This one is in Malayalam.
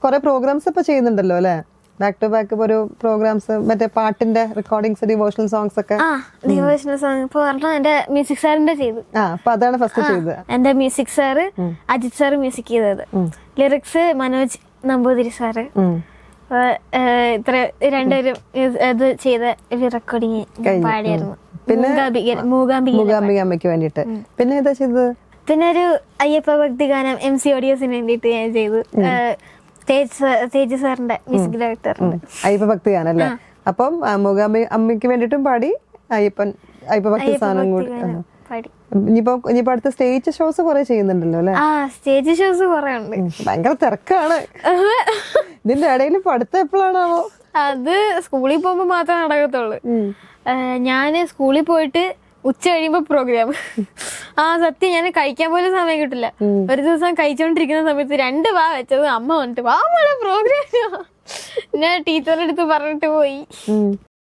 കുറെ പ്രോഗ്രാംസ് ഇപ്പൊ ചെയ്യുന്നുണ്ടല്ലോ അല്ലെ? ബാക്ക് ടു ബാക്ക് ഒരു പ്രോഗ്രാംസ്, മറ്റേ പാട്ടിന്റെ റെക്കോർഡിങ്സ്, ഡിവോഷണൽ സോങ്സ് ഒക്കെ. ഡിവോഷണൽ സോങ് ഇപ്പൊ എന്റെ മ്യൂസിക് സാറിന്റെ ചെയ്തു. അപ്പൊ അതാണ് ഫസ്റ്റ് ചെയ്തത്. എന്റെ music sir Ajith sir music ചെയ്തത്. Lyrics Manoj Namboothiri sir. ഇത്ര രണ്ടുപേരും ഇത് ചെയ്ത ഒരു റെക്കോർഡിങ് പാടിയായിരുന്നു. പിന്നെ മൂകാംബിക അമ്മയ്ക്ക് വേണ്ടിട്ട്. പിന്നെ ഏതാ ചെയ്തത്? പിന്നെ ഒരു അയ്യപ്പ ഭക്തി ഗാനം MC ഓഡിയോസിന് വേണ്ടിട്ട് ഞാൻ ചെയ്തു. തേജ് സാറിന്റെ മ്യൂസിക് ഡയറക്ടറിന്റെ അയ്യപ്പ ഭക്തി ഗാനല്ലേ? അപ്പം മൂകാംബിക അമ്മയ്ക്ക് വേണ്ടിട്ടും പാടി, അയ്യപ്പ ഭക്തി സാധനം കൂടി. ഇനിയിപ്പോ അടുത്ത സ്റ്റേജ് ഷോസ് കുറെ ചെയ്യുന്നുണ്ടല്ലോ അല്ലെ? സ്റ്റേജ് ഷോസ് കുറെ ഉണ്ട്. ഭയങ്കര തിരക്കാണ്. ഇതിന്റെ ഇടയിൽ പഠിത്തം എപ്പോഴാണാവോ? അത് സ്കൂളിൽ പോകുമ്പോ മാത്രമേ നടക്കത്തുള്ളൂ. ഞാന് സ്കൂളിൽ പോയിട്ട് ഉച്ച കഴിയുമ്പോ പ്രോഗ്രാം. സത്യം ഞാൻ കഴിക്കാൻ പോലും സമയം കിട്ടില്ല. ഒരു ദിവസം കഴിച്ചോണ്ടിരിക്കുന്ന സമയത്ത് 2 വാ വെച്ചത് അമ്മ വന്നിട്ട് വാ മോളെ പ്രോഗ്രാം. ഞാൻ ടീച്ചറുടെ അടുത്ത് പറഞ്ഞിട്ട് പോയി.